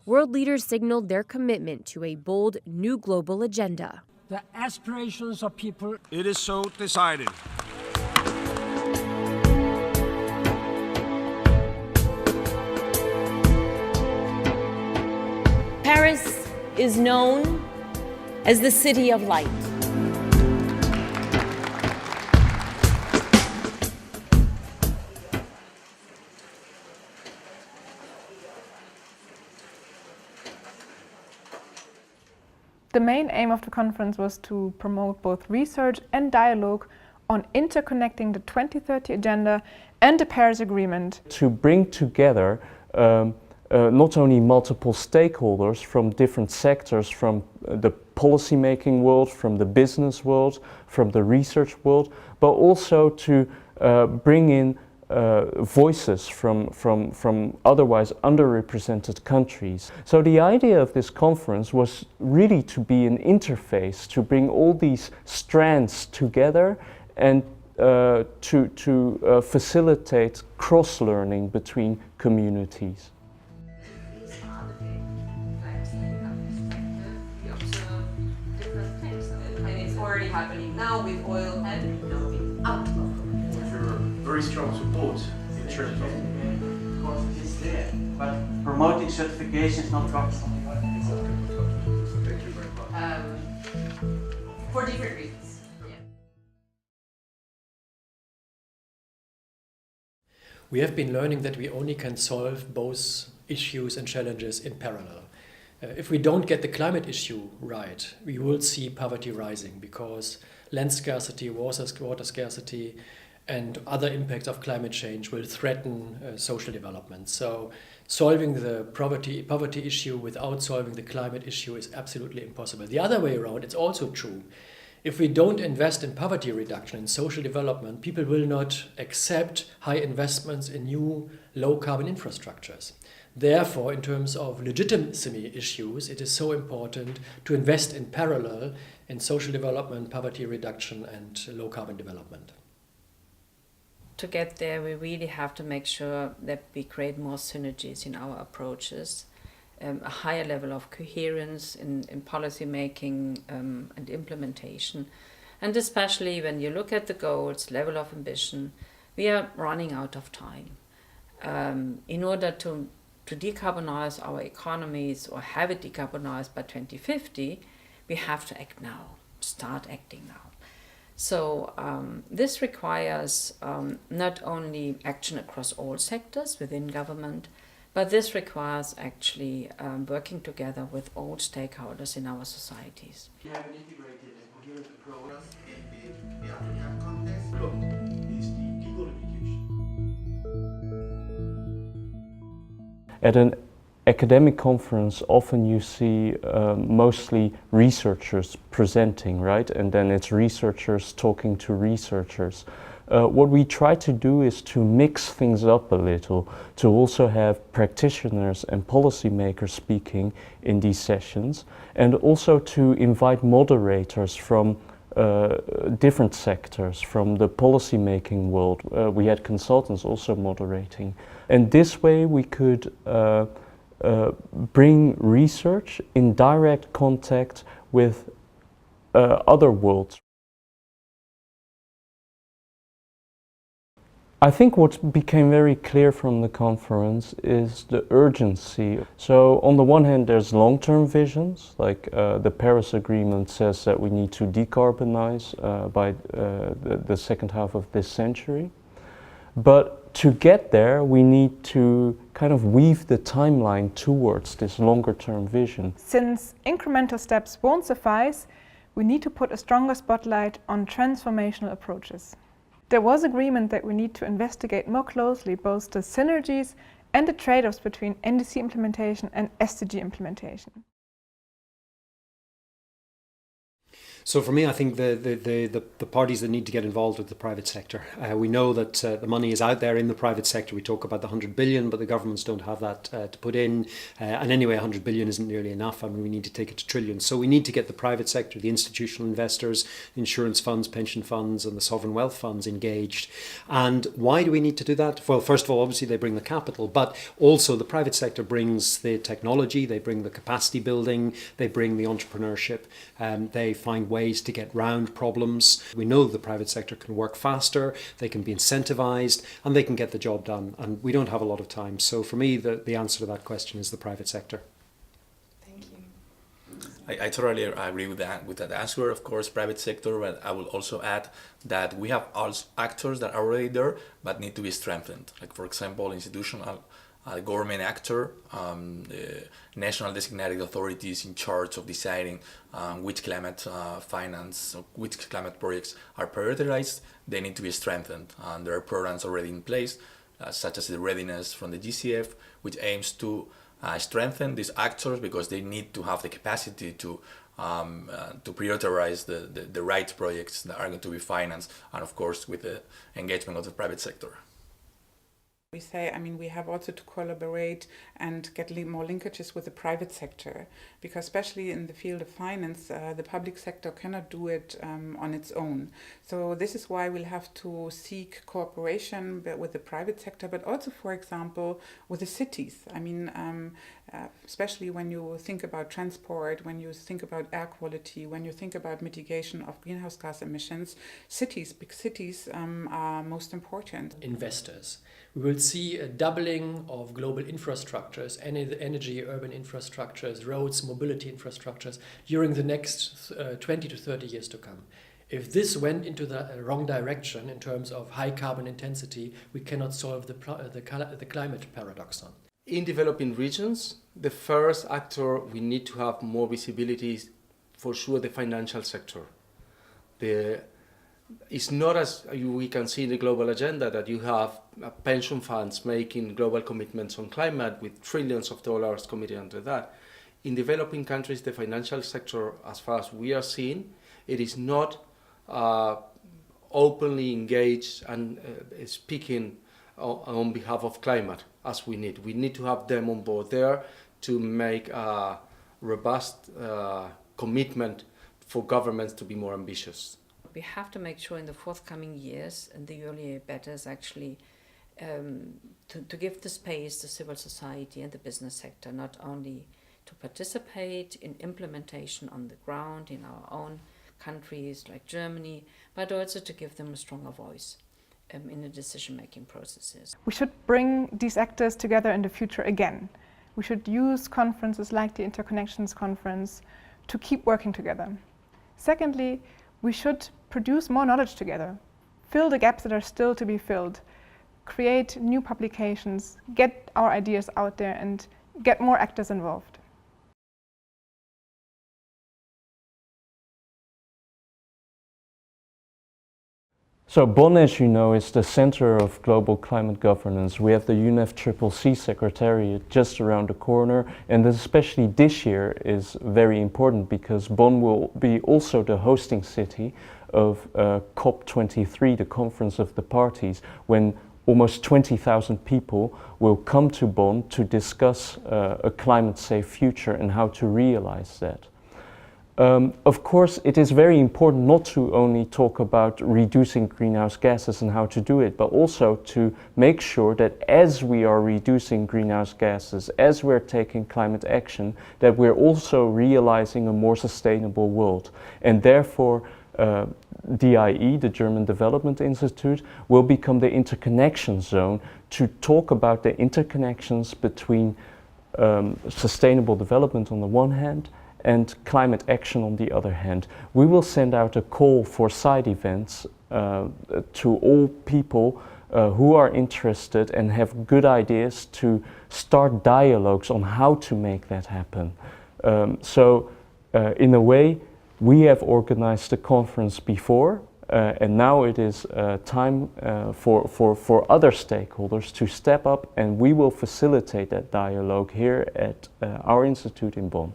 world leaders signaled their commitment to a bold new global agenda. The aspirations of people. It is so decided. Paris is known as the city of light. The main aim of the conference was to promote both research and dialogue on interconnecting the 2030 Agenda and the Paris Agreement. To bring together not only multiple stakeholders from different sectors, from the policy-making world, from the business world, from the research world, but also to bring in voices from otherwise underrepresented countries. So the idea of this conference was really to be an interface, to bring all these strands together and to facilitate cross-learning between communities. These are the we observe different things. And it's already happening now with oil and moving out of very strong support in terms of because it's there, but promoting certification is not rocket science. Thank you very much. For different reasons. Yeah. We have been learning that we only can solve both issues and challenges in parallel. If we don't get the climate issue right, we will see poverty rising because land scarcity, water scarcity, and other impacts of climate change will threaten social development. So solving the poverty issue without solving the climate issue is absolutely impossible. The other way around, it's also true. If we don't invest in poverty reduction and social development, people will not accept high investments in new low-carbon infrastructures. Therefore, in terms of legitimacy issues, it is so important to invest in parallel in social development, poverty reduction, and low-carbon development. To get there, we really have to make sure that we create more synergies in our approaches, a higher level of coherence in policy making and implementation. And especially when you look at the goals, level of ambition, we are running out of time. In order to decarbonize our economies or have it decarbonized by 2050, we have to act now, start acting now. So this requires not only action across all sectors within government, but this requires actually working together with all stakeholders in our societies. We have an integrated and coherent approach in the African context. Look, is the deglobalization. At an academic conference, often you see mostly researchers presenting, right? And then it's researchers talking to researchers. What we try to do is to mix things up a little, to also have practitioners and policymakers speaking in these sessions, and also to invite moderators from different sectors, from the policymaking world. We had consultants also moderating. And this way we could bring research in direct contact with other worlds. I think what became very clear from the conference is the urgency. So on the one hand, there's long-term visions, like the Paris Agreement says that we need to decarbonize by the second half of this century. But to get there, we need to kind of weave the timeline towards this longer-term vision. Since incremental steps won't suffice, we need to put a stronger spotlight on transformational approaches. There was agreement that we need to investigate more closely both the synergies and the trade-offs between NDC implementation and SDG implementation. So for me, I think the parties that need to get involved with the private sector. We know that the money is out there in the private sector. We talk about the 100 billion, but the governments don't have that to put in. And anyway, 100 billion isn't nearly enough. I mean, we need to take it to trillions. So we need to get the private sector, the institutional investors, insurance funds, pension funds, and the sovereign wealth funds engaged. And why do we need to do that? Well, first of all, obviously they bring the capital, but also the private sector brings the technology, they bring the capacity building, they bring the entrepreneurship, they find ways to get round problems. We know the private sector can work faster, they can be incentivized, and they can get the job done. And we don't have a lot of time. So for me, the answer to that question is the private sector. Thank you. I totally agree with that answer. Of course, private sector, but I will also add that we have also actors that are already there but need to be strengthened. Like, for example, institutional government actor, the national designated authorities in charge of deciding which climate finance, which climate projects are prioritized. They need to be strengthened. And there are programs already in place, such as the readiness from the GCF, which aims to strengthen these actors because they need to have the capacity to prioritize the right projects that are going to be financed, and of course with the engagement of the private sector. We say, I mean, we have also to collaborate and get more linkages with the private sector, because especially in the field of finance, the public sector cannot do it on its own. So this is why we'll have to seek cooperation with the private sector, but also, for example, with the cities. I mean, especially when you think about transport, when you think about air quality, when you think about mitigation of greenhouse gas emissions, big cities are most important. Investors. We will see a doubling of global infrastructures, energy, urban infrastructures, roads, mobility infrastructures during the next 20 to 30 years to come. If this went into the wrong direction in terms of high carbon intensity, we cannot solve the climate paradoxon. In developing regions, the first actor we need to have more visibility is for sure the financial sector. It's not as we can see in the global agenda that you have pension funds making global commitments on climate with trillions of dollars committed under that. In developing countries, the financial sector, as far as we are seeing, it is not openly engaged and speaking on behalf of climate as we need. We need to have them on board there to make a robust commitment for governments to be more ambitious. We have to make sure in the forthcoming years, and the earlier better, is actually to give the space to civil society and the business sector, not only to participate in implementation on the ground in our own countries like Germany, but also to give them a stronger voice in the decision-making processes. We should bring these actors together in the future again. We should use conferences like the Interconnections Conference to keep working together. Secondly, we should produce more knowledge together, fill the gaps that are still to be filled, create new publications, get our ideas out there and get more actors involved. So Bonn, as you know, is the center of global climate governance. We have the UNFCCC Secretariat just around the corner, and especially this year is very important because Bonn will be also the hosting city of COP23, the Conference of the Parties, when almost 20,000 people will come to Bonn to discuss a climate-safe future and how to realize that. Of course, it is very important not to only talk about reducing greenhouse gases and how to do it, but also to make sure that as we are reducing greenhouse gases, as we're taking climate action, that we're also realizing a more sustainable world. And therefore, DIE, the German Development Institute, will become the interconnection zone to talk about the interconnections between sustainable development on the one hand and climate action on the other hand. We will send out a call for side events to all people who are interested and have good ideas to start dialogues on how to make that happen. In a way, we have organized the conference before, and now it is time for other stakeholders to step up, and we will facilitate that dialogue here at our institute in Bonn.